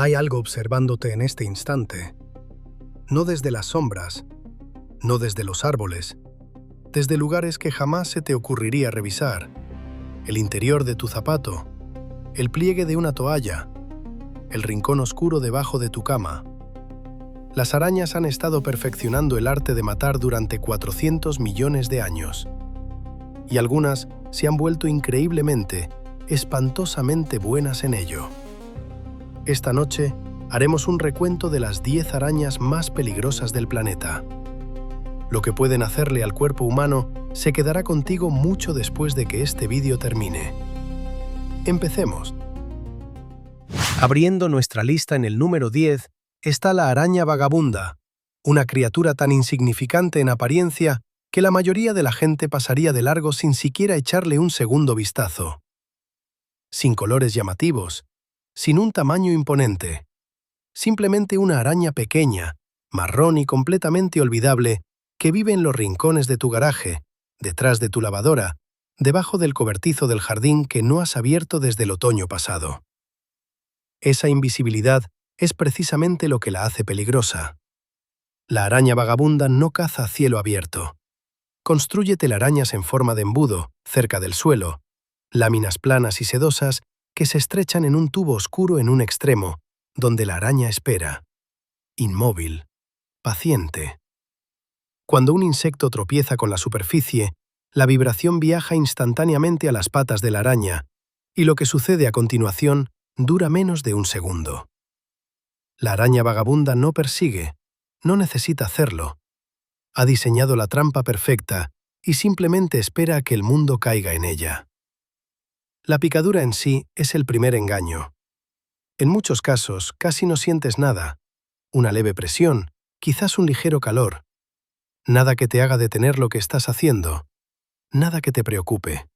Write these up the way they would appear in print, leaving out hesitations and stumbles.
Hay algo observándote en este instante. No desde las sombras, no desde los árboles, desde lugares que jamás se te ocurriría revisar. El interior de tu zapato, el pliegue de una toalla, el rincón oscuro debajo de tu cama. Las arañas han estado perfeccionando el arte de matar durante 400 millones de años. Y algunas se han vuelto increíblemente, espantosamente buenas en ello. Esta noche haremos un recuento de las 10 arañas más peligrosas del planeta. Lo que pueden hacerle al cuerpo humano se quedará contigo mucho después de que este vídeo termine. Empecemos. Abriendo nuestra lista en el número 10 está la araña vagabunda, una criatura tan insignificante en apariencia que la mayoría de la gente pasaría de largo sin siquiera echarle un segundo vistazo. Sin colores llamativos, sin un tamaño imponente. Simplemente una araña pequeña, marrón y completamente olvidable que vive en los rincones de tu garaje, detrás de tu lavadora, debajo del cobertizo del jardín que no has abierto desde el otoño pasado. Esa invisibilidad es precisamente lo que la hace peligrosa. La araña vagabunda no caza a cielo abierto. Construye telarañas en forma de embudo, cerca del suelo, láminas planas y sedosas que se estrechan en un tubo oscuro en un extremo, donde la araña espera, inmóvil, paciente. Cuando un insecto tropieza con la superficie, la vibración viaja instantáneamente a las patas de la araña, y lo que sucede a continuación dura menos de un segundo. La araña vagabunda no persigue, no necesita hacerlo. Ha diseñado la trampa perfecta y simplemente espera a que el mundo caiga en ella. La picadura en sí es el primer engaño. En muchos casos casi no sientes nada, una leve presión, quizás un ligero calor. Nada que te haga detener lo que estás haciendo, nada que te preocupe.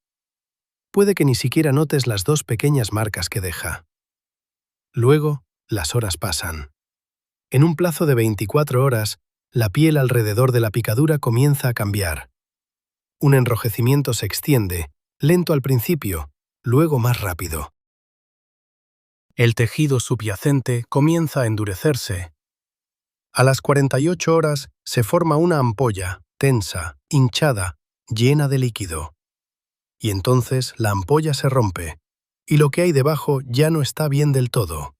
Puede que ni siquiera notes las 2 pequeñas marcas que deja. Luego, las horas pasan. En un plazo de 24 horas, la piel alrededor de la picadura comienza a cambiar. Un enrojecimiento se extiende, lento al principio, luego más rápido. El tejido subyacente comienza a endurecerse. A las 48 horas se forma una ampolla, tensa, hinchada, llena de líquido. Y entonces la ampolla se rompe, y lo que hay debajo ya no está bien del todo.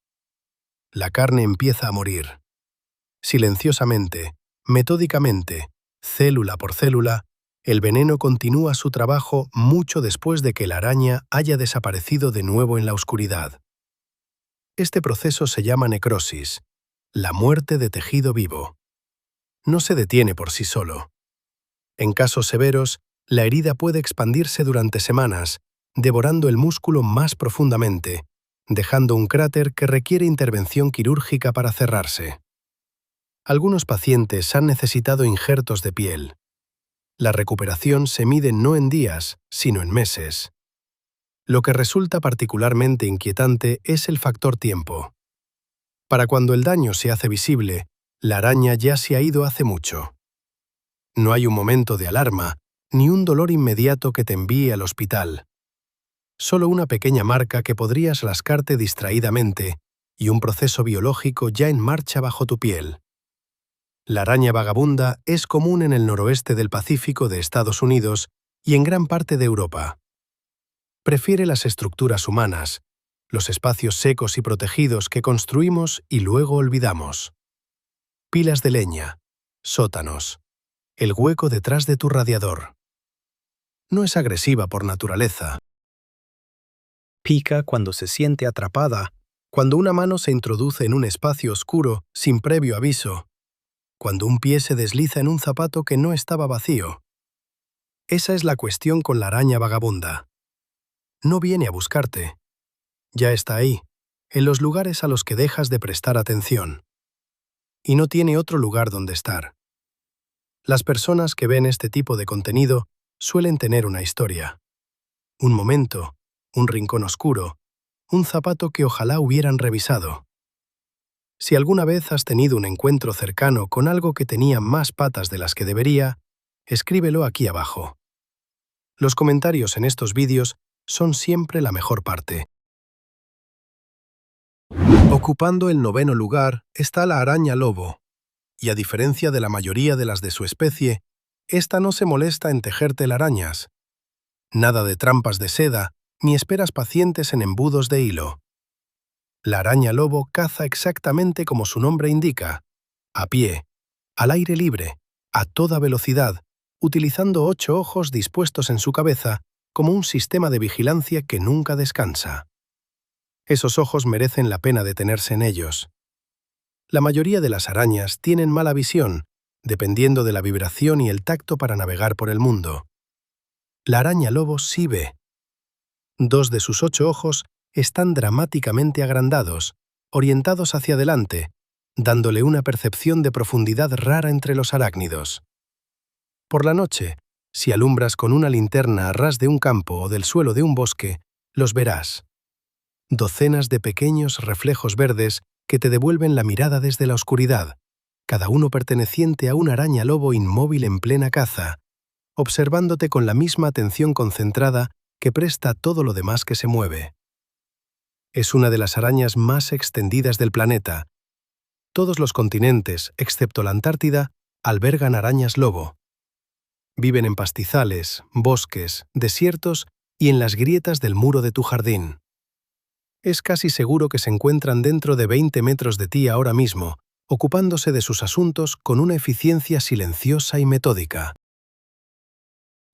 La carne empieza a morir. Silenciosamente, metódicamente, célula por célula, el veneno continúa su trabajo mucho después de que la araña haya desaparecido de nuevo en la oscuridad. Este proceso se llama necrosis, la muerte de tejido vivo. No se detiene por sí solo. En casos severos, la herida puede expandirse durante semanas, devorando el músculo más profundamente, dejando un cráter que requiere intervención quirúrgica para cerrarse. Algunos pacientes han necesitado injertos de piel. La recuperación se mide no en días, sino en meses. Lo que resulta particularmente inquietante es el factor tiempo. Para cuando el daño se hace visible, la araña ya se ha ido hace mucho. No hay un momento de alarma, ni un dolor inmediato que te envíe al hospital. Solo una pequeña marca que podrías rascarte distraídamente y un proceso biológico ya en marcha bajo tu piel. La araña vagabunda es común en el noroeste del Pacífico de Estados Unidos y en gran parte de Europa. Prefiere las estructuras humanas, los espacios secos y protegidos que construimos y luego olvidamos. Pilas de leña, sótanos, el hueco detrás de tu radiador. No es agresiva por naturaleza. Pica cuando se siente atrapada, cuando una mano se introduce en un espacio oscuro sin previo aviso, cuando un pie se desliza en un zapato que no estaba vacío. Esa es la cuestión con la araña vagabunda. No viene a buscarte. Ya está ahí, en los lugares a los que dejas de prestar atención. Y no tiene otro lugar donde estar. Las personas que ven este tipo de contenido suelen tener una historia. Un momento, un rincón oscuro, un zapato que ojalá hubieran revisado. Si alguna vez has tenido un encuentro cercano con algo que tenía más patas de las que debería, escríbelo aquí abajo. Los comentarios en estos vídeos son siempre la mejor parte. Ocupando el noveno lugar está la araña lobo, y a diferencia de la mayoría de las de su especie, esta no se molesta en tejer telarañas. Nada de trampas de seda, ni esperas pacientes en embudos de hilo. La araña lobo caza exactamente como su nombre indica, a pie, al aire libre, a toda velocidad, utilizando 8 ojos dispuestos en su cabeza como un sistema de vigilancia que nunca descansa. Esos ojos merecen la pena detenerse en ellos. La mayoría de las arañas tienen mala visión, dependiendo de la vibración y el tacto para navegar por el mundo. La araña lobo sí ve. 2 de sus 8 ojos están dramáticamente agrandados, orientados hacia adelante, dándole una percepción de profundidad rara entre los arácnidos. Por la noche, si alumbras con una linterna a ras de un campo o del suelo de un bosque, los verás. Docenas de pequeños reflejos verdes que te devuelven la mirada desde la oscuridad, cada uno perteneciente a una araña lobo inmóvil en plena caza, observándote con la misma atención concentrada que presta a todo lo demás que se mueve. Es una de las arañas más extendidas del planeta. Todos los continentes, excepto la Antártida, albergan arañas lobo. Viven en pastizales, bosques, desiertos y en las grietas del muro de tu jardín. Es casi seguro que se encuentran dentro de 20 metros de ti ahora mismo, ocupándose de sus asuntos con una eficiencia silenciosa y metódica.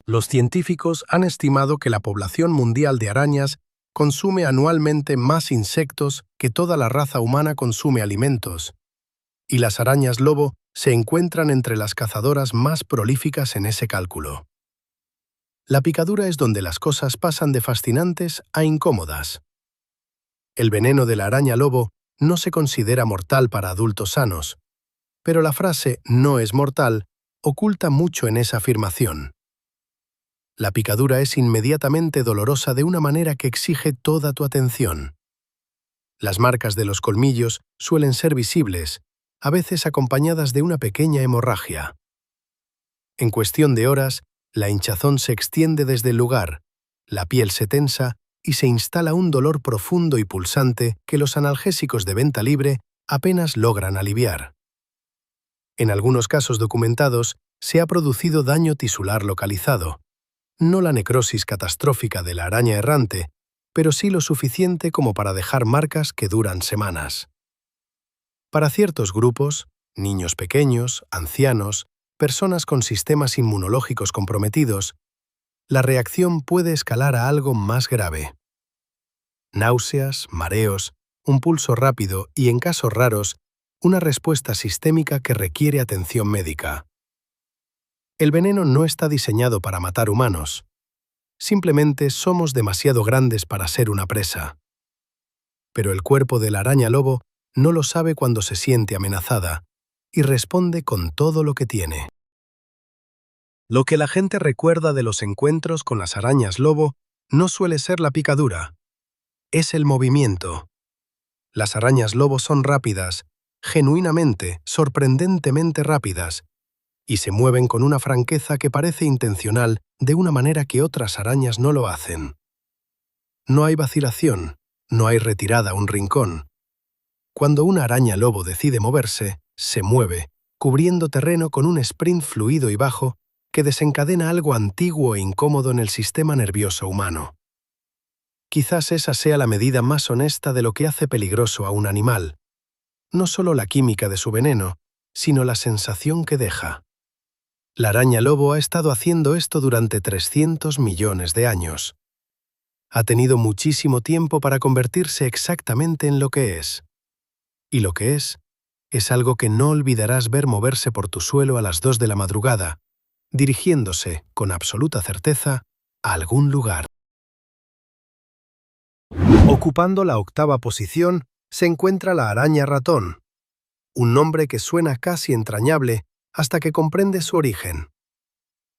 Los científicos han estimado que la población mundial de arañas consume anualmente más insectos que toda la raza humana consume alimentos, y las arañas lobo se encuentran entre las cazadoras más prolíficas en ese cálculo. La picadura es donde las cosas pasan de fascinantes a incómodas. El veneno de la araña lobo no se considera mortal para adultos sanos, pero la frase «no es mortal» oculta mucho en esa afirmación. La picadura es inmediatamente dolorosa de una manera que exige toda tu atención. Las marcas de los colmillos suelen ser visibles, a veces acompañadas de una pequeña hemorragia. En cuestión de horas, la hinchazón se extiende desde el lugar, la piel se tensa y se instala un dolor profundo y pulsante que los analgésicos de venta libre apenas logran aliviar. En algunos casos documentados, se ha producido daño tisular localizado. No la necrosis catastrófica de la araña errante, pero sí lo suficiente como para dejar marcas que duran semanas. Para ciertos grupos, niños pequeños, ancianos, personas con sistemas inmunológicos comprometidos, la reacción puede escalar a algo más grave. Náuseas, mareos, un pulso rápido y, en casos raros, una respuesta sistémica que requiere atención médica. El veneno no está diseñado para matar humanos. Simplemente somos demasiado grandes para ser una presa. Pero el cuerpo de la araña lobo no lo sabe cuando se siente amenazada y responde con todo lo que tiene. Lo que la gente recuerda de los encuentros con las arañas lobo no suele ser la picadura, es el movimiento. Las arañas lobo son rápidas, genuinamente, sorprendentemente rápidas, y se mueven con una franqueza que parece intencional de una manera que otras arañas no lo hacen. No hay vacilación, no hay retirada a un rincón. Cuando una araña lobo decide moverse, se mueve, cubriendo terreno con un sprint fluido y bajo que desencadena algo antiguo e incómodo en el sistema nervioso humano. Quizás esa sea la medida más honesta de lo que hace peligroso a un animal. No solo la química de su veneno, sino la sensación que deja. La araña lobo ha estado haciendo esto durante 300 millones de años. Ha tenido muchísimo tiempo para convertirse exactamente en lo que es. Y lo que es algo que no olvidarás ver moverse por tu suelo a las 2 de la madrugada, dirigiéndose, con absoluta certeza, a algún lugar. Ocupando la 8ª posición se encuentra la araña ratón, un nombre que suena casi entrañable hasta que comprende su origen.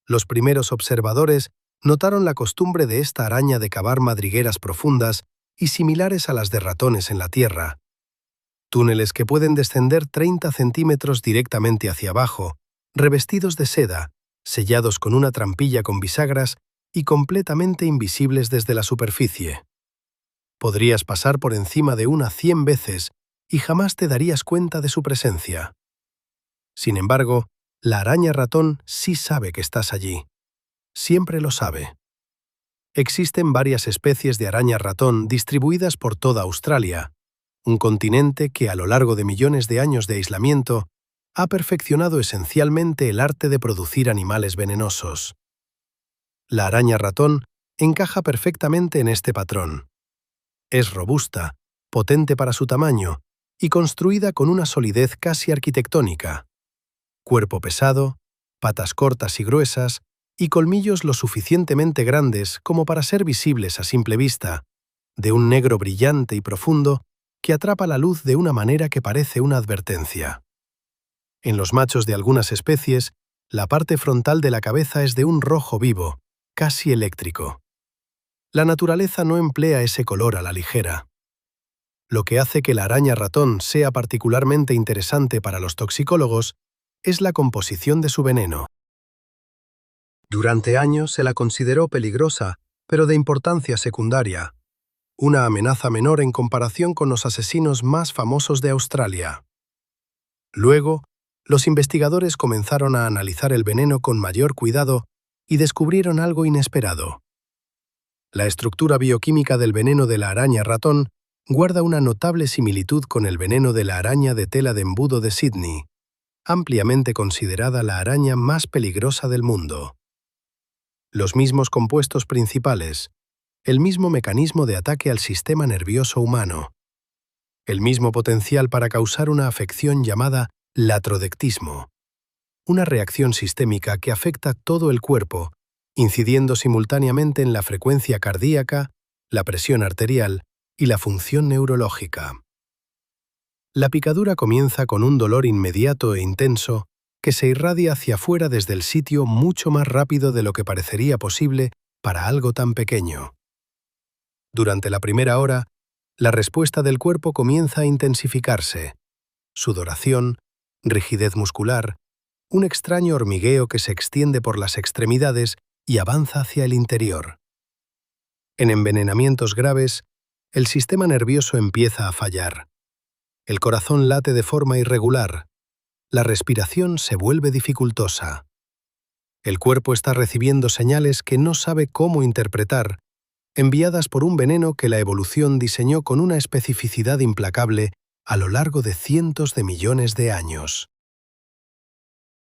Los primeros observadores notaron la costumbre de esta araña de cavar madrigueras profundas y similares a las de ratones en la tierra. Túneles que pueden descender 30 centímetros directamente hacia abajo, revestidos de seda, sellados con una trampilla con bisagras y completamente invisibles desde la superficie. Podrías pasar por encima de una 100 veces y jamás te darías cuenta de su presencia. Sin embargo, la araña ratón sí sabe que estás allí. Siempre lo sabe. Existen varias especies de araña ratón distribuidas por toda Australia, un continente que a lo largo de millones de años de aislamiento ha perfeccionado esencialmente el arte de producir animales venenosos. La araña ratón encaja perfectamente en este patrón. Es robusta, potente para su tamaño y construida con una solidez casi arquitectónica. Cuerpo pesado, patas cortas y gruesas y colmillos lo suficientemente grandes como para ser visibles a simple vista, de un negro brillante y profundo que atrapa la luz de una manera que parece una advertencia. En los machos de algunas especies, la parte frontal de la cabeza es de un rojo vivo, casi eléctrico. La naturaleza no emplea ese color a la ligera. Lo que hace que la araña ratón sea particularmente interesante para los toxicólogos es la composición de su veneno. Durante años se la consideró peligrosa, pero de importancia secundaria, una amenaza menor en comparación con los asesinos más famosos de Australia. Luego, los investigadores comenzaron a analizar el veneno con mayor cuidado y descubrieron algo inesperado. La estructura bioquímica del veneno de la araña ratón guarda una notable similitud con el veneno de la araña de tela de embudo de Sydney, ampliamente considerada la araña más peligrosa del mundo. Los mismos compuestos principales, el mismo mecanismo de ataque al sistema nervioso humano, el mismo potencial para causar una afección llamada latrodectismo, una reacción sistémica que afecta todo el cuerpo, incidiendo simultáneamente en la frecuencia cardíaca, la presión arterial y la función neurológica. La picadura comienza con un dolor inmediato e intenso que se irradia hacia afuera desde el sitio mucho más rápido de lo que parecería posible para algo tan pequeño. Durante la primera hora, la respuesta del cuerpo comienza a intensificarse. Sudoración, rigidez muscular, un extraño hormigueo que se extiende por las extremidades y avanza hacia el interior. En envenenamientos graves, el sistema nervioso empieza a fallar. El corazón late de forma irregular. La respiración se vuelve dificultosa. El cuerpo está recibiendo señales que no sabe cómo interpretar, enviadas por un veneno que la evolución diseñó con una especificidad implacable a lo largo de cientos de millones de años.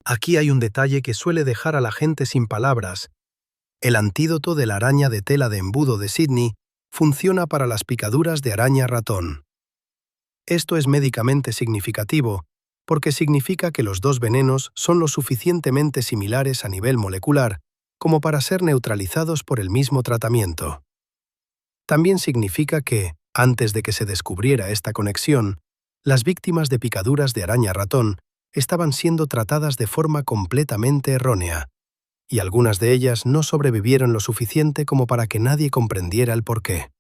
Aquí hay un detalle que suele dejar a la gente sin palabras. El antídoto de la araña de tela de embudo de Sydney funciona para las picaduras de araña ratón. Esto es médicamente significativo, porque significa que los dos venenos son lo suficientemente similares a nivel molecular como para ser neutralizados por el mismo tratamiento. También significa que, antes de que se descubriera esta conexión, las víctimas de picaduras de araña ratón estaban siendo tratadas de forma completamente errónea, y algunas de ellas no sobrevivieron lo suficiente como para que nadie comprendiera el porqué.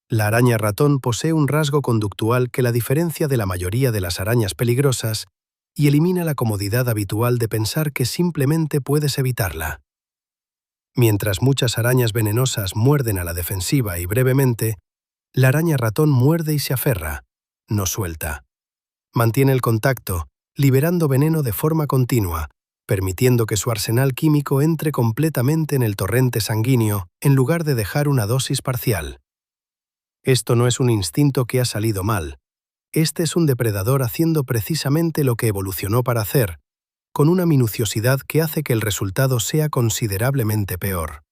La araña ratón posee un rasgo conductual que la diferencia de la mayoría de las arañas peligrosas y elimina la comodidad habitual de pensar que simplemente puedes evitarla. Mientras muchas arañas venenosas muerden a la defensiva y brevemente, la araña ratón muerde y se aferra, no suelta. Mantiene el contacto, liberando veneno de forma continua, permitiendo que su arsenal químico entre completamente en el torrente sanguíneo en lugar de dejar una dosis parcial. Esto no es un instinto que ha salido mal. Este es un depredador haciendo precisamente lo que evolucionó para hacer, con una minuciosidad que hace que el resultado sea considerablemente peor.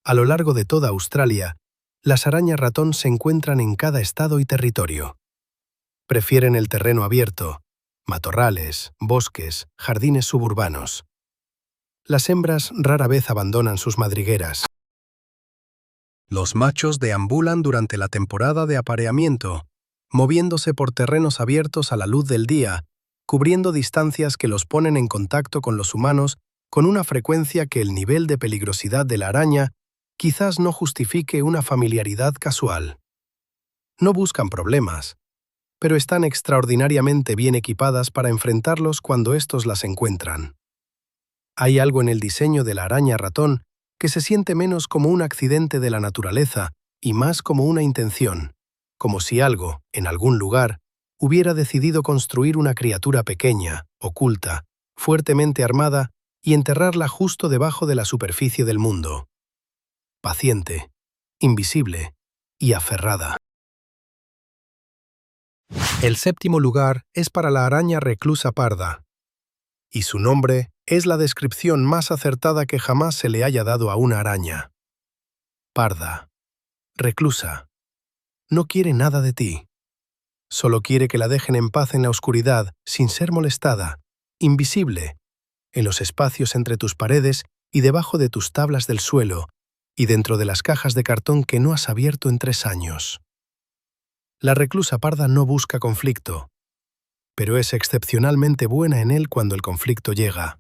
A lo largo de toda Australia, las arañas ratón se encuentran en cada estado y territorio. Prefieren el terreno abierto, matorrales, bosques, jardines suburbanos. Las hembras rara vez abandonan sus madrigueras. Los machos deambulan durante la temporada de apareamiento, moviéndose por terrenos abiertos a la luz del día, cubriendo distancias que los ponen en contacto con los humanos con una frecuencia que el nivel de peligrosidad de la araña quizás no justifique una familiaridad casual. No buscan problemas, pero están extraordinariamente bien equipadas para enfrentarlos cuando estos las encuentran. Hay algo en el diseño de la araña ratón que se siente menos como un accidente de la naturaleza y más como una intención, como si algo, en algún lugar, hubiera decidido construir una criatura pequeña, oculta, fuertemente armada y enterrarla justo debajo de la superficie del mundo. Paciente, invisible y aferrada. El séptimo lugar es para la araña reclusa parda, y su nombre es la descripción más acertada que jamás se le haya dado a una araña. Parda, reclusa, no quiere nada de ti. Solo quiere que la dejen en paz en la oscuridad, sin ser molestada, invisible, en los espacios entre tus paredes y debajo de tus tablas del suelo, y dentro de las cajas de cartón que no has abierto en 3 años. La reclusa parda no busca conflicto, pero es excepcionalmente buena en él cuando el conflicto llega.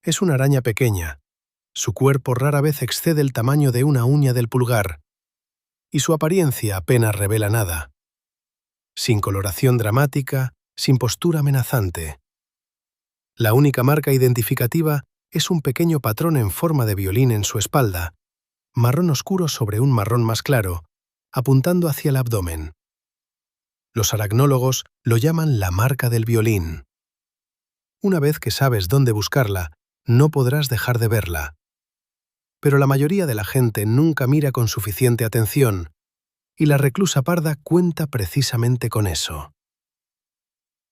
Es una araña pequeña, su cuerpo rara vez excede el tamaño de una uña del pulgar, y su apariencia apenas revela nada. Sin coloración dramática, sin postura amenazante. La única marca identificativa es un pequeño patrón en forma de violín en su espalda, marrón oscuro sobre un marrón más claro, apuntando hacia el abdomen. Los aracnólogos lo llaman la marca del violín. Una vez que sabes dónde buscarla, no podrás dejar de verla. Pero la mayoría de la gente nunca mira con suficiente atención, y la reclusa parda cuenta precisamente con eso.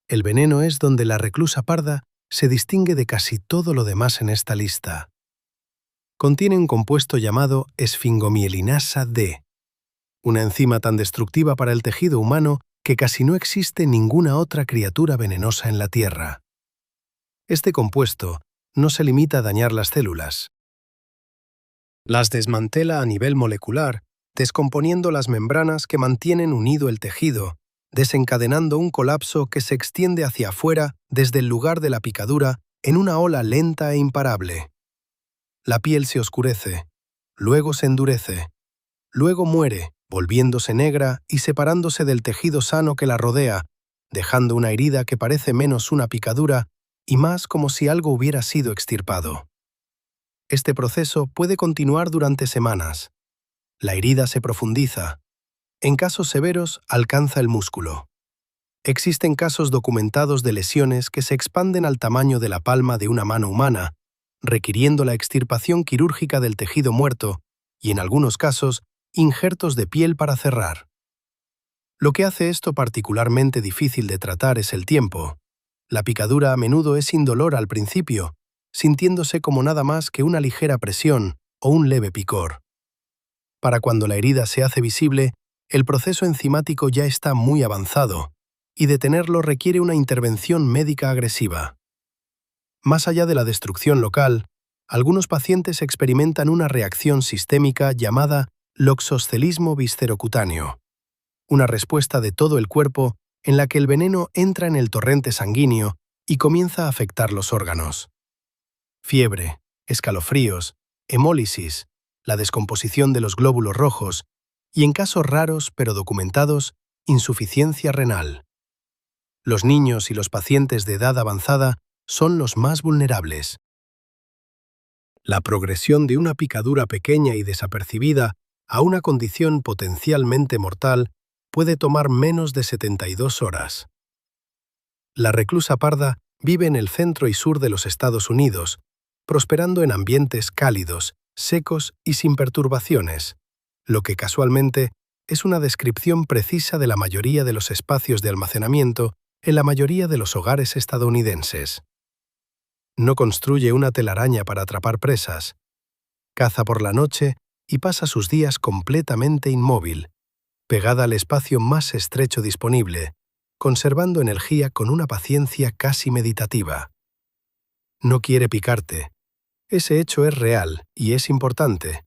El veneno es donde la reclusa parda se distingue de casi todo lo demás en esta lista. Contiene un compuesto llamado esfingomielinasa D, una enzima tan destructiva para el tejido humano que casi no existe ninguna otra criatura venenosa en la Tierra. Este compuesto no se limita a dañar las células. Las desmantela a nivel molecular, descomponiendo las membranas que mantienen unido el tejido, desencadenando un colapso que se extiende hacia afuera desde el lugar de la picadura en una ola lenta e imparable. La piel se oscurece, luego se endurece, luego muere, volviéndose negra y separándose del tejido sano que la rodea, dejando una herida que parece menos una picadura y más como si algo hubiera sido extirpado. Este proceso puede continuar durante semanas. La herida se profundiza. En casos severos, alcanza el músculo. Existen casos documentados de lesiones que se expanden al tamaño de la palma de una mano humana, requiriendo la extirpación quirúrgica del tejido muerto y, en algunos casos, injertos de piel para cerrar. Lo que hace esto particularmente difícil de tratar es el tiempo. La picadura a menudo es indolor al principio, sintiéndose como nada más que una ligera presión o un leve picor. Para cuando la herida se hace visible, el proceso enzimático ya está muy avanzado, y detenerlo requiere una intervención médica agresiva. Más allá de la destrucción local, algunos pacientes experimentan una reacción sistémica llamada loxoscelismo viscerocutáneo, una respuesta de todo el cuerpo en la que el veneno entra en el torrente sanguíneo y comienza a afectar los órganos. Fiebre, escalofríos, hemólisis, la descomposición de los glóbulos rojos y, en casos raros pero documentados, insuficiencia renal. Los niños y los pacientes de edad avanzada son los más vulnerables. La progresión de una picadura pequeña y desapercibida a una condición potencialmente mortal puede tomar menos de 72 horas. La reclusa parda vive en el centro y sur de los Estados Unidos, prosperando en ambientes cálidos, secos y sin perturbaciones, lo que casualmente es una descripción precisa de la mayoría de los espacios de almacenamiento en la mayoría de los hogares estadounidenses. No construye una telaraña para atrapar presas, caza por la noche y pasa sus días completamente inmóvil, pegada al espacio más estrecho disponible, conservando energía con una paciencia casi meditativa. No quiere picarte. Ese hecho es real y es importante,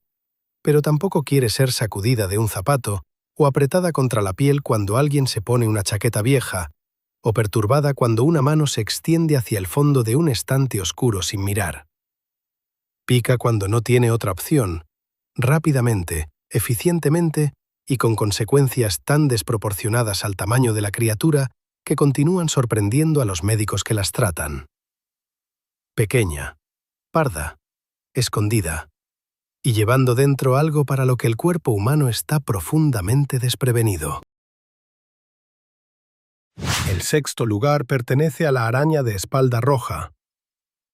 pero tampoco quiere ser sacudida de un zapato o apretada contra la piel cuando alguien se pone una chaqueta vieja, o perturbada cuando una mano se extiende hacia el fondo de un estante oscuro sin mirar. Pica cuando no tiene otra opción, rápidamente, eficientemente y con consecuencias tan desproporcionadas al tamaño de la criatura que continúan sorprendiendo a los médicos que las tratan. Pequeña, parda, escondida, y llevando dentro algo para lo que el cuerpo humano está profundamente desprevenido. El sexto lugar pertenece a la araña de espalda roja.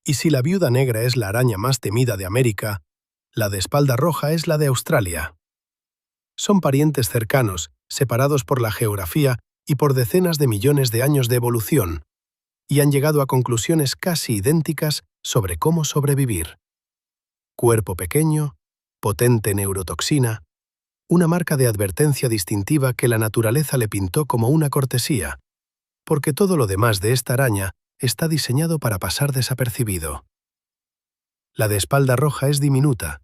Y si la viuda negra es la araña más temida de América, la de espalda roja es la de Australia. Son parientes cercanos, separados por la geografía y por decenas de millones de años de evolución, y han llegado a conclusiones casi idénticas sobre cómo sobrevivir. Cuerpo pequeño, potente neurotoxina, una marca de advertencia distintiva que la naturaleza le pintó como una cortesía, porque todo lo demás de esta araña está diseñado para pasar desapercibido. La de espalda roja es diminuta.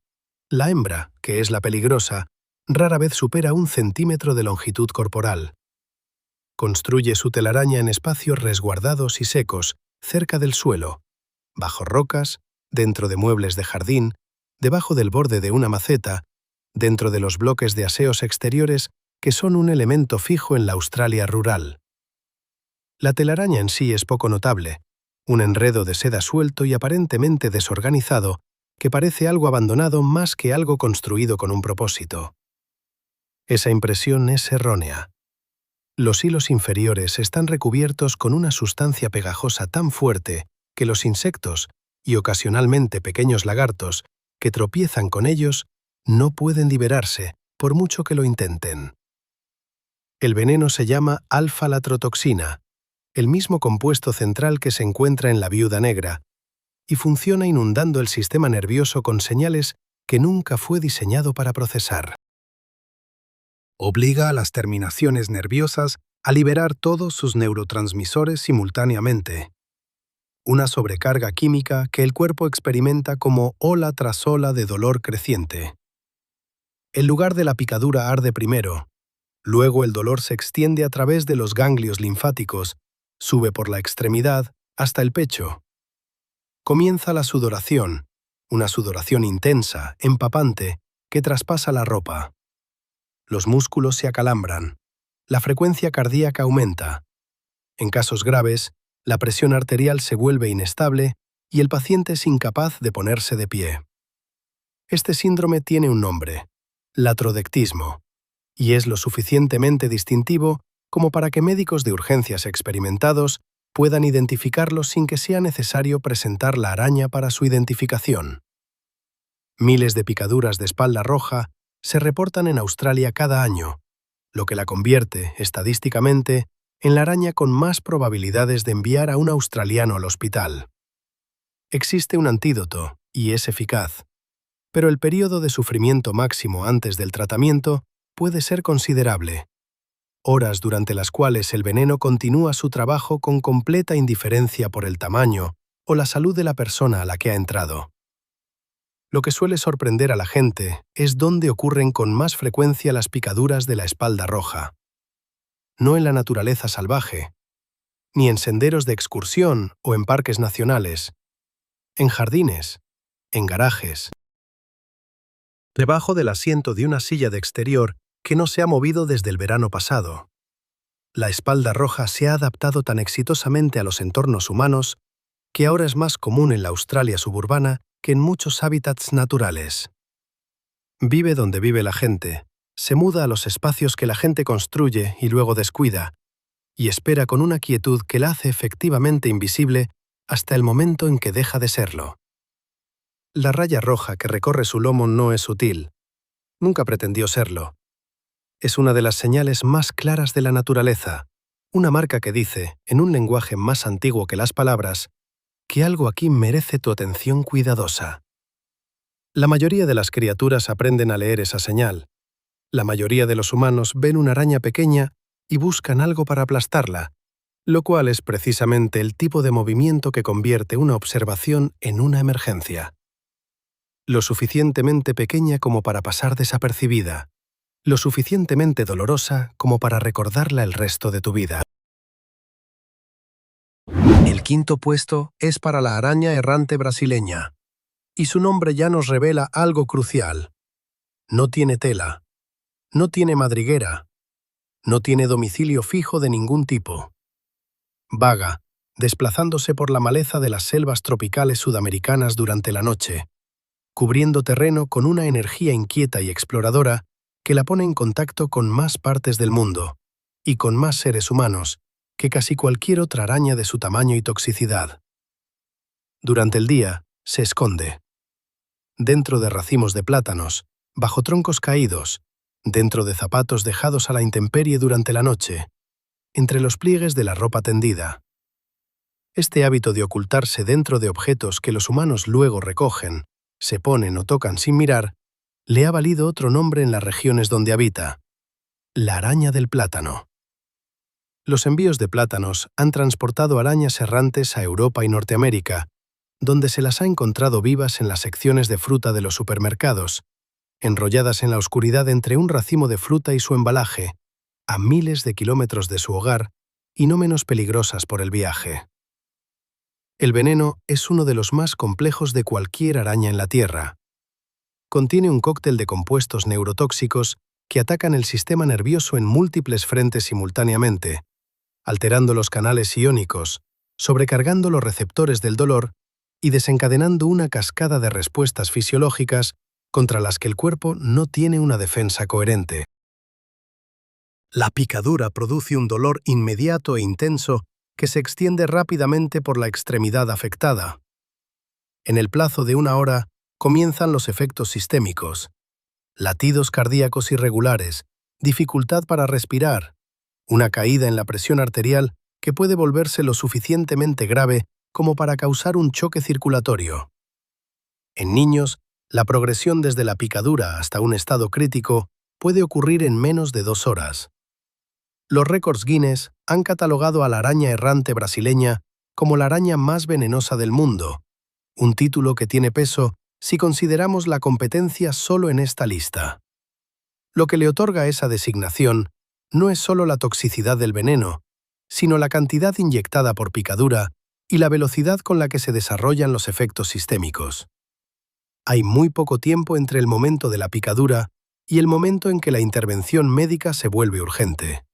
La hembra, que es la peligrosa, rara vez supera 1 centímetro de longitud corporal. Construye su telaraña en espacios resguardados y secos, cerca del suelo, bajo rocas, dentro de muebles de jardín, debajo del borde de una maceta, dentro de los bloques de aseos exteriores que son un elemento fijo en la Australia rural. La telaraña en sí es poco notable, un enredo de seda suelto y aparentemente desorganizado que parece algo abandonado más que algo construido con un propósito. Esa impresión es errónea. Los hilos inferiores están recubiertos con una sustancia pegajosa tan fuerte que los insectos, y ocasionalmente pequeños lagartos, que tropiezan con ellos, no pueden liberarse, por mucho que lo intenten. El veneno se llama alfa-latrotoxina, el mismo compuesto central que se encuentra en la viuda negra, y funciona inundando el sistema nervioso con señales que nunca fue diseñado para procesar. Obliga a las terminaciones nerviosas a liberar todos sus neurotransmisores simultáneamente. Una sobrecarga química que el cuerpo experimenta como ola tras ola de dolor creciente. El lugar de la picadura arde primero, luego el dolor se extiende a través de los ganglios linfáticos, sube por la extremidad hasta el pecho. Comienza la sudoración, una sudoración intensa, empapante, que traspasa la ropa. Los músculos se acalambran, la frecuencia cardíaca aumenta. En casos graves, la presión arterial se vuelve inestable y el paciente es incapaz de ponerse de pie. Este síndrome tiene un nombre, latrodectismo, y es lo suficientemente distintivo como para que médicos de urgencias experimentados puedan identificarlo sin que sea necesario presentar la araña para su identificación. Miles de picaduras de espalda roja se reportan en Australia cada año, lo que la convierte, estadísticamente, en la araña con más probabilidades de enviar a un australiano al hospital. Existe un antídoto, y es eficaz, pero el período de sufrimiento máximo antes del tratamiento puede ser considerable. Horas durante las cuales el veneno continúa su trabajo con completa indiferencia por el tamaño o la salud de la persona a la que ha entrado. Lo que suele sorprender a la gente es dónde ocurren con más frecuencia las picaduras de la espalda roja. No en la naturaleza salvaje, ni en senderos de excursión o en parques nacionales, en jardines, en garajes, debajo del asiento de una silla de exterior que no se ha movido desde el verano pasado. La espalda roja se ha adaptado tan exitosamente a los entornos humanos que ahora es más común en la Australia suburbana que en muchos hábitats naturales. Vive donde vive la gente, se muda a los espacios que la gente construye y luego descuida, y espera con una quietud que la hace efectivamente invisible hasta el momento en que deja de serlo. La raya roja que recorre su lomo no es sutil. Nunca pretendió serlo. Es una de las señales más claras de la naturaleza, una marca que dice, en un lenguaje más antiguo que las palabras, que algo aquí merece tu atención cuidadosa. La mayoría de las criaturas aprenden a leer esa señal. La mayoría de los humanos ven una araña pequeña y buscan algo para aplastarla, lo cual es precisamente el tipo de movimiento que convierte una observación en una emergencia. Lo suficientemente pequeña como para pasar desapercibida, lo suficientemente dolorosa como para recordarla el resto de tu vida. El quinto puesto es para la araña errante brasileña, y su nombre ya nos revela algo crucial. No tiene tela, no tiene madriguera, no tiene domicilio fijo de ningún tipo. Vaga, desplazándose por la maleza de las selvas tropicales sudamericanas durante la noche, cubriendo terreno con una energía inquieta y exploradora que la pone en contacto con más partes del mundo y con más seres humanos, que casi cualquier otra araña de su tamaño y toxicidad. Durante el día, se esconde. Dentro de racimos de plátanos, bajo troncos caídos, dentro de zapatos dejados a la intemperie durante la noche, entre los pliegues de la ropa tendida. Este hábito de ocultarse dentro de objetos que los humanos luego recogen, se ponen o tocan sin mirar, le ha valido otro nombre en las regiones donde habita: la araña del plátano. Los envíos de plátanos han transportado arañas errantes a Europa y Norteamérica, donde se las ha encontrado vivas en las secciones de fruta de los supermercados, enrolladas en la oscuridad entre un racimo de fruta y su embalaje, a miles de kilómetros de su hogar y no menos peligrosas por el viaje. El veneno es uno de los más complejos de cualquier araña en la Tierra. Contiene un cóctel de compuestos neurotóxicos que atacan el sistema nervioso en múltiples frentes simultáneamente, alterando los canales iónicos, sobrecargando los receptores del dolor y desencadenando una cascada de respuestas fisiológicas contra las que el cuerpo no tiene una defensa coherente. La picadura produce un dolor inmediato e intenso que se extiende rápidamente por la extremidad afectada. En el plazo de 1 hora comienzan los efectos sistémicos: latidos cardíacos irregulares, dificultad para respirar, una caída en la presión arterial que puede volverse lo suficientemente grave como para causar un choque circulatorio. En niños, la progresión desde la picadura hasta un estado crítico puede ocurrir en menos de 2 horas. Los récords Guinness han catalogado a la araña errante brasileña como la araña más venenosa del mundo, un título que tiene peso si consideramos la competencia solo en esta lista. Lo que le otorga esa designación no es solo la toxicidad del veneno, sino la cantidad inyectada por picadura y la velocidad con la que se desarrollan los efectos sistémicos. Hay muy poco tiempo entre el momento de la picadura y el momento en que la intervención médica se vuelve urgente.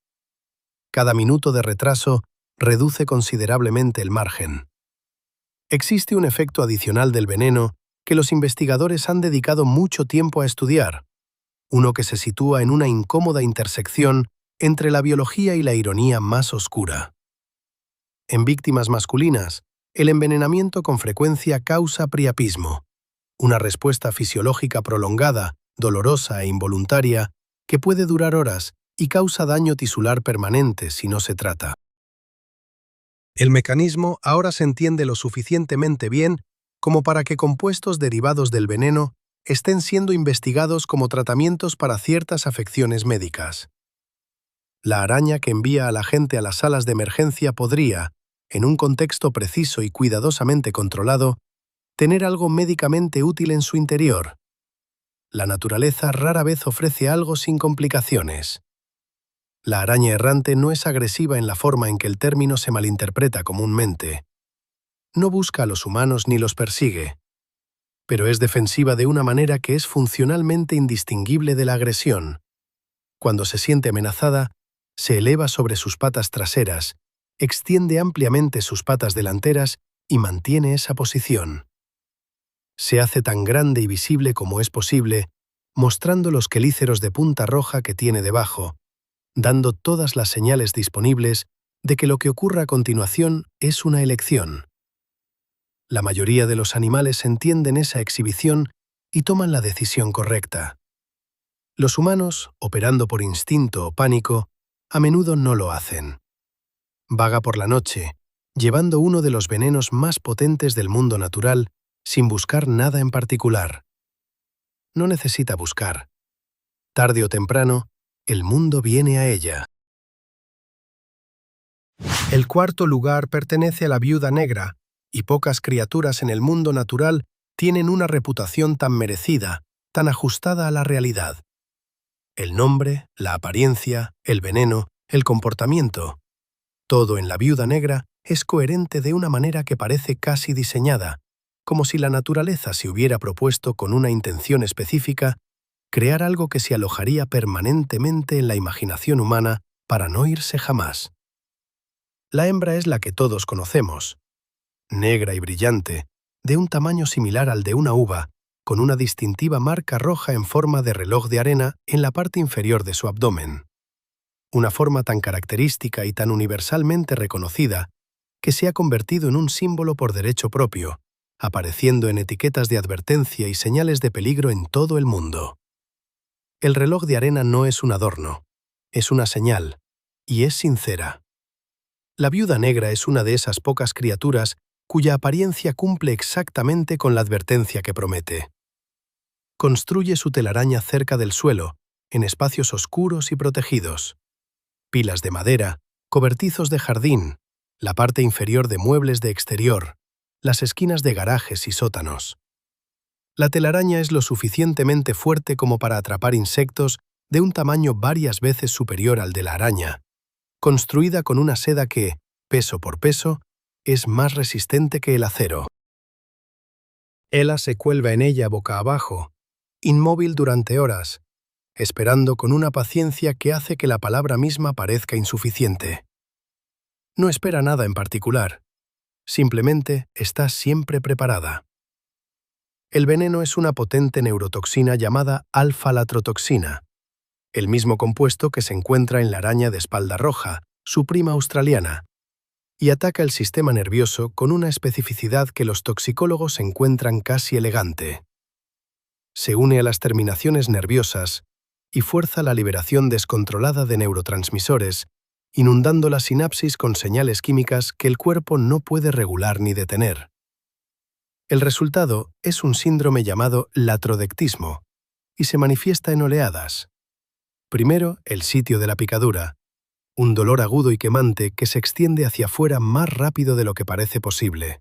Cada minuto de retraso reduce considerablemente el margen. Existe un efecto adicional del veneno que los investigadores han dedicado mucho tiempo a estudiar, uno que se sitúa en una incómoda intersección entre la biología y la ironía más oscura. En víctimas masculinas, el envenenamiento con frecuencia causa priapismo, una respuesta fisiológica prolongada, dolorosa e involuntaria que puede durar horas y causa daño tisular permanente si no se trata. El mecanismo ahora se entiende lo suficientemente bien como para que compuestos derivados del veneno estén siendo investigados como tratamientos para ciertas afecciones médicas. La araña que envía a la gente a las salas de emergencia podría, en un contexto preciso y cuidadosamente controlado, tener algo médicamente útil en su interior. La naturaleza rara vez ofrece algo sin complicaciones. La araña errante no es agresiva en la forma en que el término se malinterpreta comúnmente. No busca a los humanos ni los persigue, pero es defensiva de una manera que es funcionalmente indistinguible de la agresión. Cuando se siente amenazada, se eleva sobre sus patas traseras, extiende ampliamente sus patas delanteras y mantiene esa posición. Se hace tan grande y visible como es posible, mostrando los quelíceros de punta roja que tiene debajo, dando todas las señales disponibles de que lo que ocurra a continuación es una elección. La mayoría de los animales entienden esa exhibición y toman la decisión correcta. Los humanos, operando por instinto o pánico, a menudo no lo hacen. Vaga por la noche, llevando uno de los venenos más potentes del mundo natural, sin buscar nada en particular. No necesita buscar. Tarde o temprano, el mundo viene a ella. El cuarto lugar pertenece a la viuda negra, y pocas criaturas en el mundo natural tienen una reputación tan merecida, tan ajustada a la realidad. El nombre, la apariencia, el veneno, el comportamiento. Todo en la viuda negra es coherente de una manera que parece casi diseñada, como si la naturaleza se hubiera propuesto con una intención específica crear algo que se alojaría permanentemente en la imaginación humana para no irse jamás. La hembra es la que todos conocemos, negra y brillante, de un tamaño similar al de una uva, con una distintiva marca roja en forma de reloj de arena en la parte inferior de su abdomen. una forma tan característica y tan universalmente reconocida que se ha convertido en un símbolo por derecho propio, apareciendo en etiquetas de advertencia y señales de peligro en todo el mundo. El reloj de arena no es un adorno, es una señal, y es sincera. La viuda negra es una de esas pocas criaturas cuya apariencia cumple exactamente con la advertencia que promete. Construye su telaraña cerca del suelo, en espacios oscuros y protegidos. Pilas de madera, cobertizos de jardín, la parte inferior de muebles de exterior, las esquinas de garajes y sótanos. La telaraña es lo suficientemente fuerte como para atrapar insectos de un tamaño varias veces superior al de la araña, construida con una seda que, peso por peso, es más resistente que el acero. Ella se cuelga en ella boca abajo, inmóvil durante horas, esperando con una paciencia que hace que la palabra misma parezca insuficiente. No espera nada en particular, simplemente está siempre preparada. El veneno es una potente neurotoxina llamada alfa-latrotoxina, el mismo compuesto que se encuentra en la araña de espalda roja, su prima australiana, y ataca el sistema nervioso con una especificidad que los toxicólogos encuentran casi elegante. Se une a las terminaciones nerviosas y fuerza la liberación descontrolada de neurotransmisores, inundando la sinapsis con señales químicas que el cuerpo no puede regular ni detener. El resultado es un síndrome llamado latrodectismo y se manifiesta en oleadas. Primero, el sitio de la picadura, un dolor agudo y quemante que se extiende hacia afuera más rápido de lo que parece posible.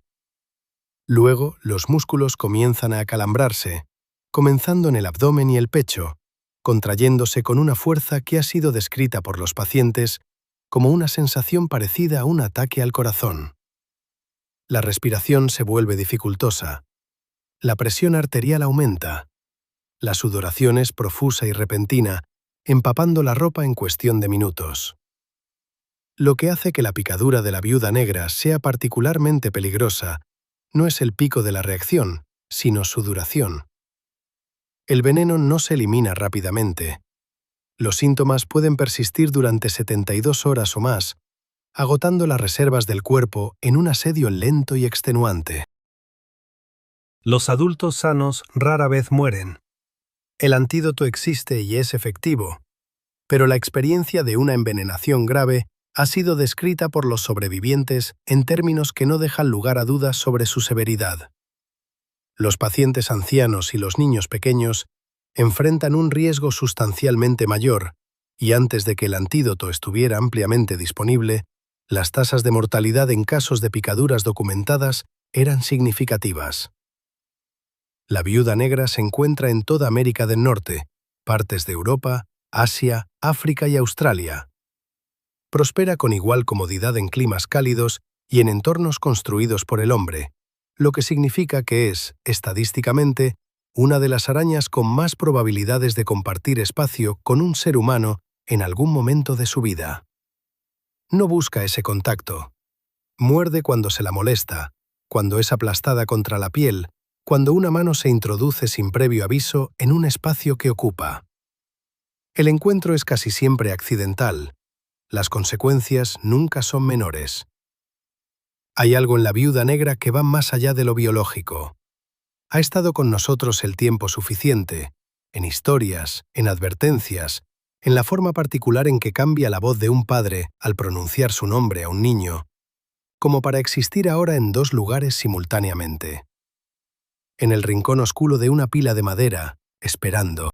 Luego, los músculos comienzan a acalambrarse, comenzando en el abdomen y el pecho, contrayéndose con una fuerza que ha sido descrita por los pacientes como una sensación parecida a un ataque al corazón. La respiración se vuelve dificultosa. La presión arterial aumenta. La sudoración es profusa y repentina, empapando la ropa en cuestión de minutos. Lo que hace que la picadura de la viuda negra sea particularmente peligrosa no es el pico de la reacción, sino su duración. El veneno no se elimina rápidamente. Los síntomas pueden persistir durante 72 horas o más, agotando las reservas del cuerpo en un asedio lento y extenuante. Los adultos sanos rara vez mueren. El antídoto existe y es efectivo, pero la experiencia de una envenenación grave ha sido descrita por los sobrevivientes en términos que no dejan lugar a dudas sobre su severidad. Los pacientes ancianos y los niños pequeños enfrentan un riesgo sustancialmente mayor, y antes de que el antídoto estuviera ampliamente disponible, las tasas de mortalidad en casos de picaduras documentadas eran significativas. La viuda negra se encuentra en toda América del Norte, partes de Europa, Asia, África y Australia. Prospera con igual comodidad en climas cálidos y en entornos construidos por el hombre, lo que significa que es, estadísticamente, una de las arañas con más probabilidades de compartir espacio con un ser humano en algún momento de su vida. No busca ese contacto. Muerde cuando se la molesta, cuando es aplastada contra la piel, cuando una mano se introduce sin previo aviso en un espacio que ocupa. El encuentro es casi siempre accidental. Las consecuencias nunca son menores. Hay algo en la viuda negra que va más allá de lo biológico. Ha estado con nosotros el tiempo suficiente, en historias, en advertencias, en la forma particular en que cambia la voz de un padre al pronunciar su nombre a un niño, como para existir ahora en dos lugares simultáneamente. En el rincón oscuro de una pila de madera, esperando.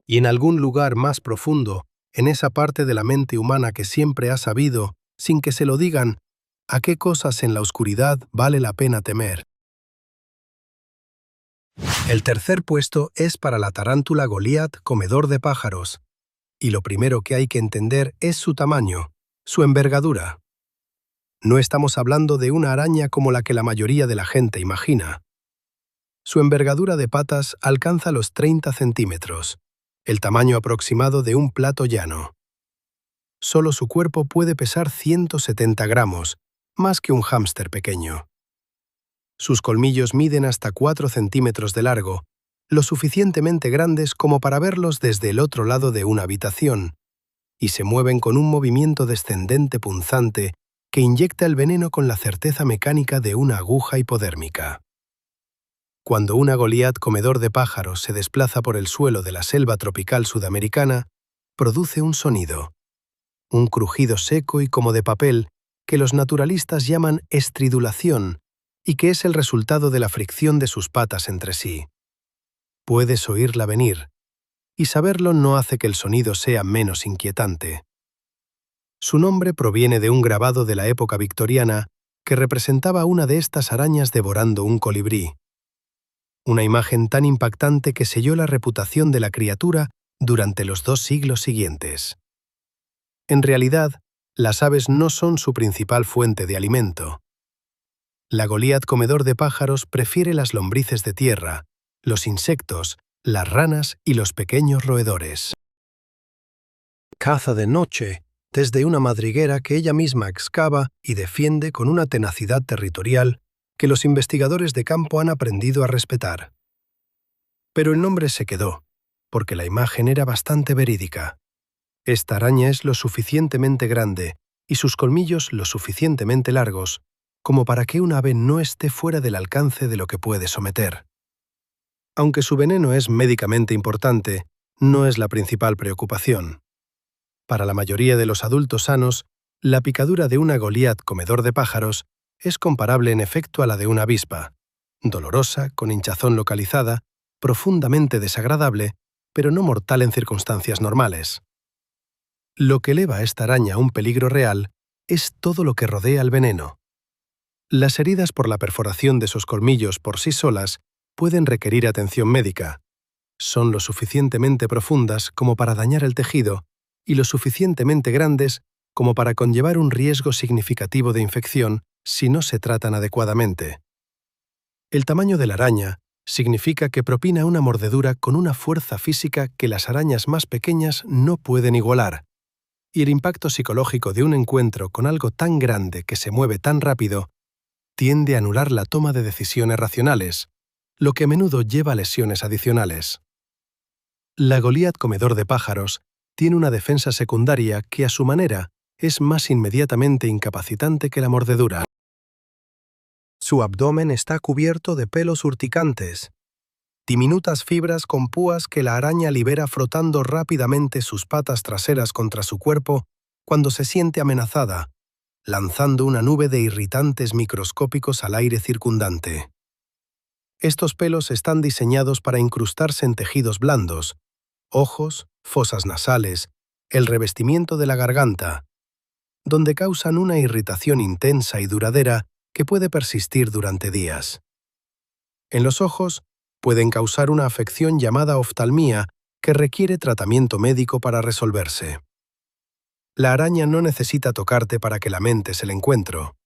Y en algún lugar más profundo, en esa parte de la mente humana que siempre ha sabido, sin que se lo digan, a qué cosas en la oscuridad vale la pena temer. El tercer puesto es para la tarántula Goliat, comedor de pájaros, y lo primero que hay que entender es su tamaño, su envergadura. No estamos hablando de una araña como la que la mayoría de la gente imagina. Su envergadura de patas alcanza los 30 centímetros, el tamaño aproximado de un plato llano. Solo su cuerpo puede pesar 170 gramos, más que un hámster pequeño. Sus colmillos miden hasta 4 centímetros de largo, lo suficientemente grandes como para verlos desde el otro lado de una habitación, y se mueven con un movimiento descendente punzante que inyecta el veneno con la certeza mecánica de una aguja hipodérmica. Cuando una Goliat comedor de pájaros se desplaza por el suelo de la selva tropical sudamericana, produce un sonido, un crujido seco y como de papel que los naturalistas llaman estridulación y que es el resultado de la fricción de sus patas entre sí. Puedes oírla venir, y saberlo no hace que el sonido sea menos inquietante. Su nombre proviene de un grabado de la época victoriana que representaba una de estas arañas devorando un colibrí. Una imagen tan impactante que selló la reputación de la criatura durante los 2 siglos siguientes. En realidad, las aves no son su principal fuente de alimento. La Goliat comedor de pájaros prefiere las lombrices de tierra, los insectos, las ranas y los pequeños roedores. Caza de noche, desde una madriguera que ella misma excava y defiende con una tenacidad territorial que los investigadores de campo han aprendido a respetar. Pero el nombre se quedó, porque la imagen era bastante verídica. Esta araña es lo suficientemente grande y sus colmillos lo suficientemente largos como para que un ave no esté fuera del alcance de lo que puede someter. Aunque su veneno es médicamente importante, no es la principal preocupación. Para la mayoría de los adultos sanos, la picadura de una Goliat comedor de pájaros es comparable en efecto a la de una avispa, dolorosa, con hinchazón localizada, profundamente desagradable, pero no mortal en circunstancias normales. Lo que eleva a esta araña a un peligro real es todo lo que rodea al veneno. Las heridas por la perforación de sus colmillos por sí solas pueden requerir atención médica. Son lo suficientemente profundas como para dañar el tejido y lo suficientemente grandes como para conllevar un riesgo significativo de infección si no se tratan adecuadamente. El tamaño de la araña significa que propina una mordedura con una fuerza física que las arañas más pequeñas no pueden igualar, y el impacto psicológico de un encuentro con algo tan grande que se mueve tan rápido tiende a anular la toma de decisiones racionales, lo que a menudo lleva a lesiones adicionales. La Goliat comedor de pájaros tiene una defensa secundaria que a su manera es más inmediatamente incapacitante que la mordedura. Su abdomen está cubierto de pelos urticantes, diminutas fibras con púas que la araña libera frotando rápidamente sus patas traseras contra su cuerpo cuando se siente amenazada, lanzando una nube de irritantes microscópicos al aire circundante. Estos pelos están diseñados para incrustarse en tejidos blandos, ojos, fosas nasales, el revestimiento de la garganta, donde causan una irritación intensa y duradera que puede persistir durante días. En los ojos, pueden causar una afección llamada oftalmía que requiere tratamiento médico para resolverse. La araña no necesita tocarte para que lamentes el encuentro.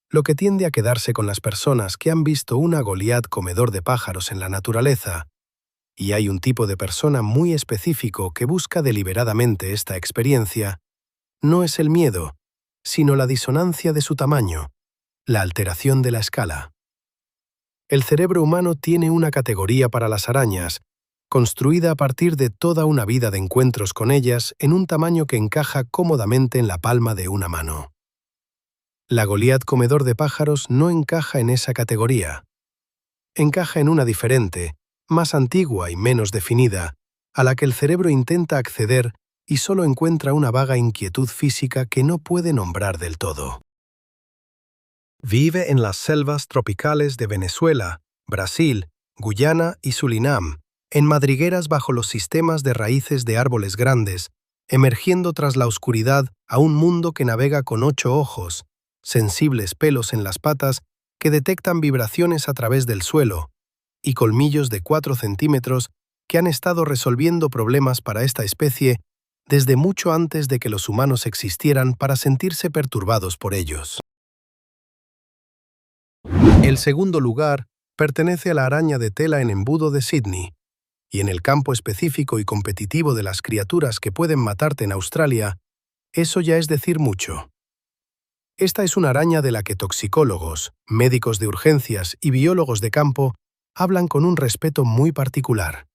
Lo que tiende a quedarse con las personas que han visto una Goliat comedor de pájaros en la naturaleza, y hay un tipo de persona muy específico que busca deliberadamente esta experiencia, no es el miedo, sino la disonancia de su tamaño, la alteración de la escala. El cerebro humano tiene una categoría para las arañas, construida a partir de toda una vida de encuentros con ellas en un tamaño que encaja cómodamente en la palma de una mano. La Goliat comedor de pájaros no encaja en esa categoría. Encaja en una diferente, más antigua y menos definida, a la que el cerebro intenta acceder y solo encuentra una vaga inquietud física que no puede nombrar del todo. Vive en las selvas tropicales de Venezuela, Brasil, Guyana y Surinam, en madrigueras bajo los sistemas de raíces de árboles grandes, emergiendo tras la oscuridad a un mundo que navega con 8 ojos, sensibles pelos en las patas que detectan vibraciones a través del suelo, y colmillos de 4 centímetros que han estado resolviendo problemas para esta especie desde mucho antes de que los humanos existieran para sentirse perturbados por ellos. El segundo lugar pertenece a la araña de tela en embudo de Sydney, y en el campo específico y competitivo de las criaturas que pueden matarte en Australia, eso ya es decir mucho. Esta es una araña de la que toxicólogos, médicos de urgencias y biólogos de campo hablan con un respeto muy particular.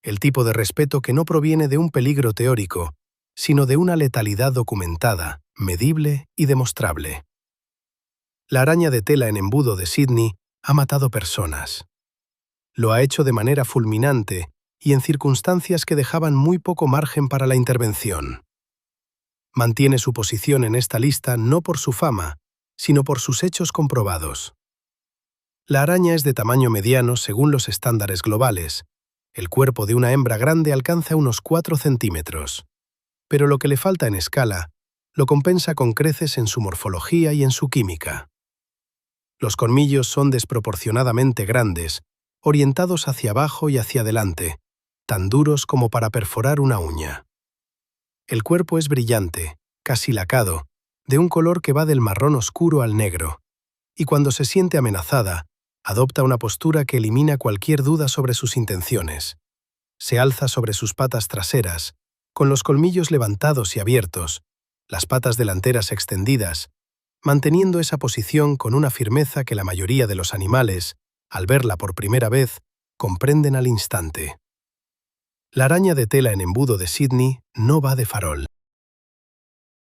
El tipo de respeto que no proviene de un peligro teórico, sino de una letalidad documentada, medible y demostrable. La araña de tela en embudo de Sydney ha matado personas. Lo ha hecho de manera fulminante y en circunstancias que dejaban muy poco margen para la intervención. Mantiene su posición en esta lista no por su fama, sino por sus hechos comprobados. La araña es de tamaño mediano según los estándares globales. El cuerpo de una hembra grande alcanza unos 4 centímetros. Pero lo que le falta en escala, lo compensa con creces en su morfología y en su química. Los colmillos son desproporcionadamente grandes, orientados hacia abajo y hacia adelante, tan duros como para perforar una uña. El cuerpo es brillante, casi lacado, de un color que va del marrón oscuro al negro, y cuando se siente amenazada, adopta una postura que elimina cualquier duda sobre sus intenciones. Se alza sobre sus patas traseras, con los colmillos levantados y abiertos, las patas delanteras extendidas, manteniendo esa posición con una firmeza que la mayoría de los animales, al verla por primera vez, comprenden al instante. La araña de tela en embudo de Sydney no va de farol.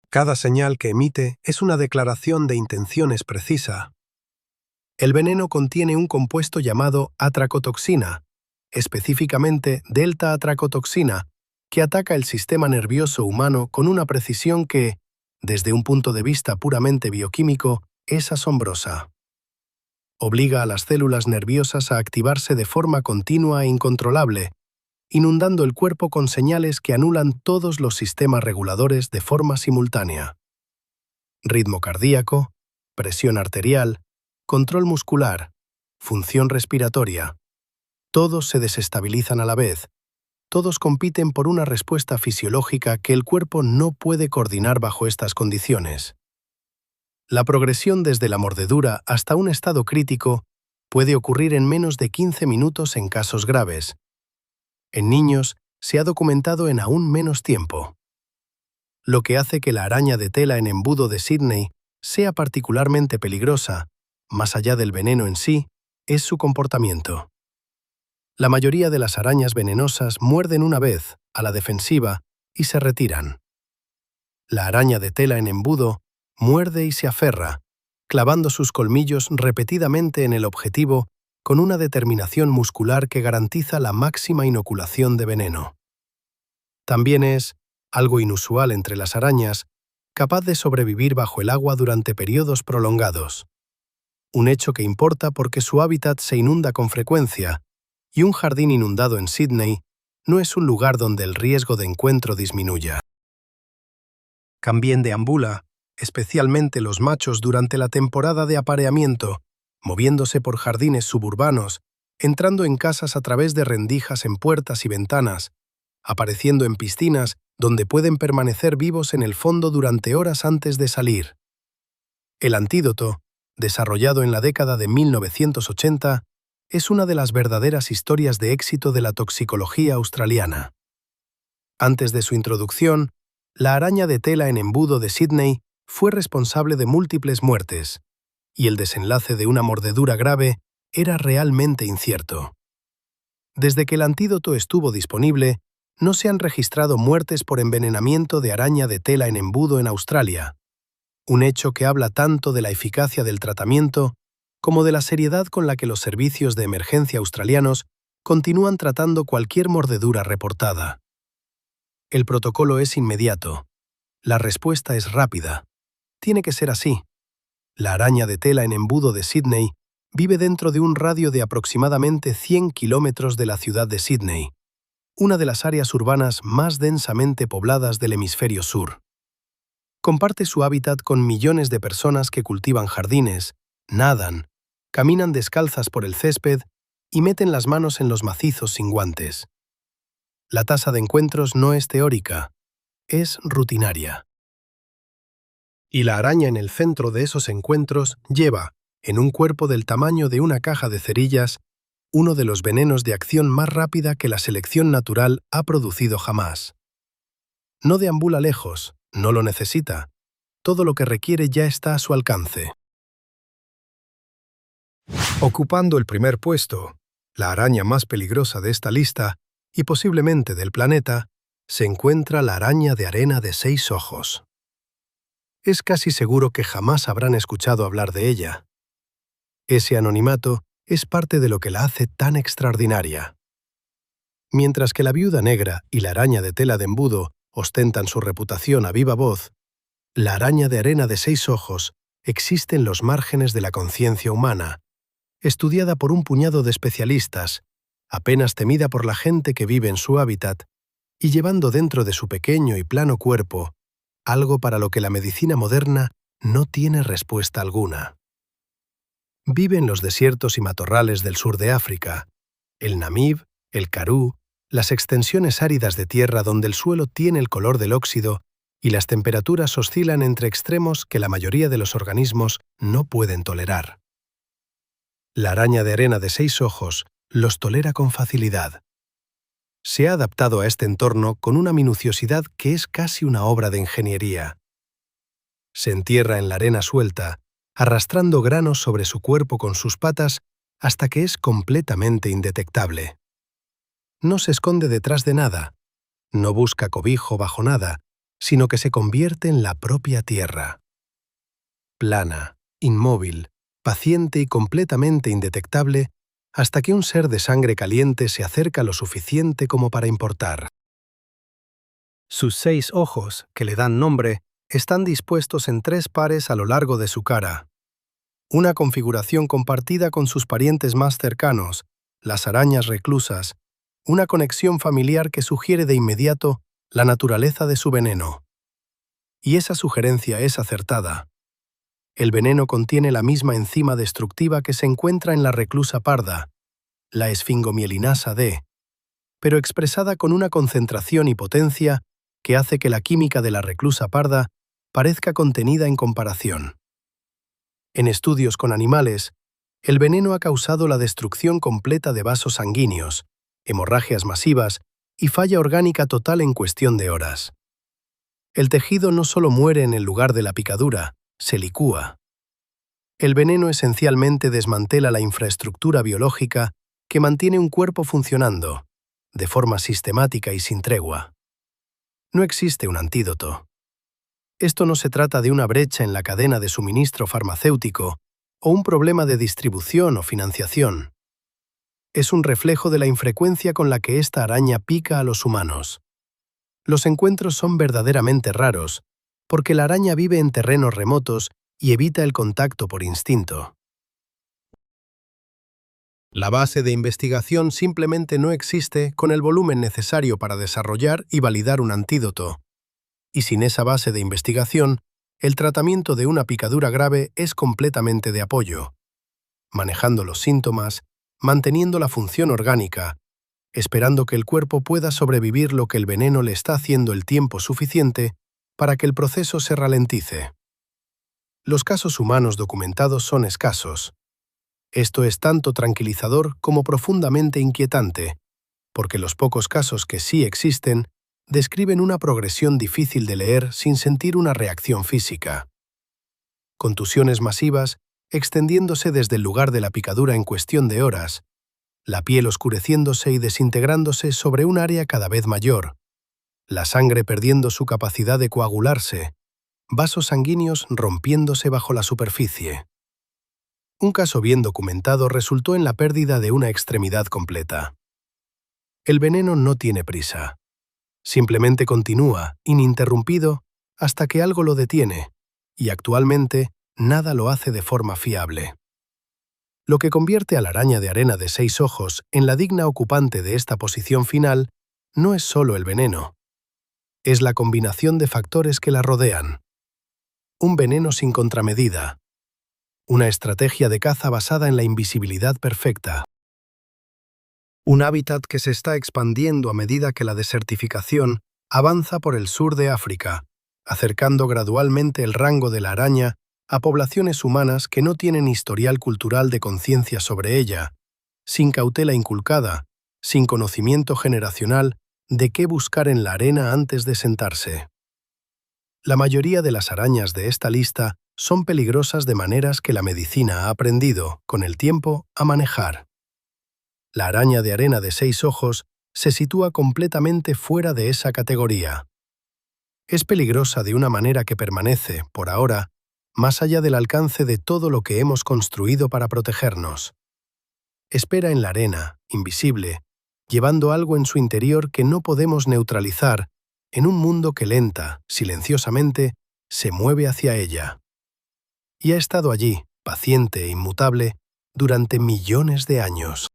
Cada señal que emite es una declaración de intenciones precisa. El veneno contiene un compuesto llamado atracotoxina, específicamente delta-atracotoxina, que ataca el sistema nervioso humano con una precisión que, desde un punto de vista puramente bioquímico, es asombrosa. Obliga a las células nerviosas a activarse de forma continua e incontrolable, inundando el cuerpo con señales que anulan todos los sistemas reguladores de forma simultánea. Ritmo cardíaco, presión arterial, control muscular, función respiratoria. Todos se desestabilizan a la vez. Todos compiten por una respuesta fisiológica que el cuerpo no puede coordinar bajo estas condiciones. La progresión desde la mordedura hasta un estado crítico puede ocurrir en menos de 15 minutos en casos graves. En niños se ha documentado en aún menos tiempo. Lo que hace que la araña de tela en embudo de Sydney sea particularmente peligrosa, más allá del veneno en sí, es su comportamiento. La mayoría de las arañas venenosas muerden una vez, a la defensiva, y se retiran. La araña de tela en embudo muerde y se aferra, clavando sus colmillos repetidamente en el objetivo con una determinación muscular que garantiza la máxima inoculación de veneno. También es, algo inusual entre las arañas, capaz de sobrevivir bajo el agua durante periodos prolongados. Un hecho que importa porque su hábitat se inunda con frecuencia, y un jardín inundado en Sydney no es un lugar donde el riesgo de encuentro disminuya. También deambula, especialmente los machos durante la temporada de apareamiento, moviéndose por jardines suburbanos, entrando en casas a través de rendijas en puertas y ventanas, apareciendo en piscinas donde pueden permanecer vivos en el fondo durante horas antes de salir. El antídoto, desarrollado en la década de 1980, es una de las verdaderas historias de éxito de la toxicología australiana. Antes de su introducción, la araña de tela en embudo de Sydney fue responsable de múltiples muertes, y el desenlace de una mordedura grave era realmente incierto. Desde que el antídoto estuvo disponible, no se han registrado muertes por envenenamiento de araña de tela en embudo en Australia, un hecho que habla tanto de la eficacia del tratamiento como de la seriedad con la que los servicios de emergencia australianos continúan tratando cualquier mordedura reportada. El protocolo es inmediato. La respuesta es rápida. Tiene que ser así. La araña de tela en embudo de Sydney vive dentro de un radio de aproximadamente 100 kilómetros de la ciudad de Sydney, una de las áreas urbanas más densamente pobladas del hemisferio sur. Comparte su hábitat con millones de personas que cultivan jardines, nadan, caminan descalzas por el césped y meten las manos en los macizos sin guantes. La tasa de encuentros no es teórica, es rutinaria. Y la araña en el centro de esos encuentros lleva, en un cuerpo del tamaño de una caja de cerillas, uno de los venenos de acción más rápida que la selección natural ha producido jamás. No deambula lejos, no lo necesita. Todo lo que requiere ya está a su alcance. Ocupando el primer puesto, la araña más peligrosa de esta lista, y posiblemente del planeta, se encuentra la araña de arena de 6 ojos. Es casi seguro que jamás habrán escuchado hablar de ella. Ese anonimato es parte de lo que la hace tan extraordinaria. Mientras que la viuda negra y la araña de tela de embudo ostentan su reputación a viva voz, la araña de arena de 6 ojos existe en los márgenes de la conciencia humana, estudiada por un puñado de especialistas, apenas temida por la gente que vive en su hábitat, y llevando dentro de su pequeño y plano cuerpo algo para lo que la medicina moderna no tiene respuesta alguna. Vive en los desiertos y matorrales del sur de África, el Namib, el Karoo, las extensiones áridas de tierra donde el suelo tiene el color del óxido y las temperaturas oscilan entre extremos que la mayoría de los organismos no pueden tolerar. La araña de arena de 6 ojos los tolera con facilidad. Se ha adaptado a este entorno con una minuciosidad que es casi una obra de ingeniería. Se entierra en la arena suelta, arrastrando granos sobre su cuerpo con sus patas hasta que es completamente indetectable. No se esconde detrás de nada, no busca cobijo bajo nada, sino que se convierte en la propia tierra. Plana, inmóvil, paciente y completamente indetectable, hasta que un ser de sangre caliente se acerca lo suficiente como para importar. Sus 6 ojos, que le dan nombre, están dispuestos en 3 pares a lo largo de su cara. Una configuración compartida con sus parientes más cercanos, las arañas reclusas, una conexión familiar que sugiere de inmediato la naturaleza de su veneno. Y esa sugerencia es acertada. El veneno contiene la misma enzima destructiva que se encuentra en la reclusa parda, la esfingomielinasa D, pero expresada con una concentración y potencia que hace que la química de la reclusa parda parezca contenida en comparación. En estudios con animales, el veneno ha causado la destrucción completa de vasos sanguíneos, hemorragias masivas y falla orgánica total en cuestión de horas. El tejido no solo muere en el lugar de la picadura, se licúa. El veneno esencialmente desmantela la infraestructura biológica que mantiene un cuerpo funcionando, de forma sistemática y sin tregua. No existe un antídoto. Esto no se trata de una brecha en la cadena de suministro farmacéutico o un problema de distribución o financiación. Es un reflejo de la infrecuencia con la que esta araña pica a los humanos. Los encuentros son verdaderamente raros, porque la araña vive en terrenos remotos y evita el contacto por instinto. La base de investigación simplemente no existe con el volumen necesario para desarrollar y validar un antídoto. Y sin esa base de investigación, el tratamiento de una picadura grave es completamente de apoyo, manejando los síntomas, manteniendo la función orgánica, esperando que el cuerpo pueda sobrevivir lo que el veneno le está haciendo el tiempo suficiente para que el proceso se ralentice. Los casos humanos documentados son escasos. Esto es tanto tranquilizador como profundamente inquietante, porque los pocos casos que sí existen describen una progresión difícil de leer sin sentir una reacción física. Contusiones masivas extendiéndose desde el lugar de la picadura en cuestión de horas, la piel oscureciéndose y desintegrándose sobre un área cada vez mayor, la sangre perdiendo su capacidad de coagularse, vasos sanguíneos rompiéndose bajo la superficie. Un caso bien documentado resultó en la pérdida de una extremidad completa. El veneno no tiene prisa. Simplemente continúa, ininterrumpido, hasta que algo lo detiene, y actualmente nada lo hace de forma fiable. Lo que convierte a la araña de arena de 6 ojos en la digna ocupante de esta posición final no es solo el veneno. Es la combinación de factores que la rodean. Un veneno sin contramedida. Una estrategia de caza basada en la invisibilidad perfecta. Un hábitat que se está expandiendo a medida que la desertificación avanza por el sur de África, acercando gradualmente el rango de la araña a poblaciones humanas que no tienen historial cultural de conciencia sobre ella, sin cautela inculcada, sin conocimiento generacional de qué buscar en la arena antes de sentarse. La mayoría de las arañas de esta lista son peligrosas de maneras que la medicina ha aprendido, con el tiempo, a manejar. La araña de arena de 6 ojos se sitúa completamente fuera de esa categoría. Es peligrosa de una manera que permanece, por ahora, más allá del alcance de todo lo que hemos construido para protegernos. Espera en la arena, invisible, llevando algo en su interior que no podemos neutralizar, en un mundo que lenta, silenciosamente, se mueve hacia ella. Y ha estado allí, paciente e inmutable, durante millones de años.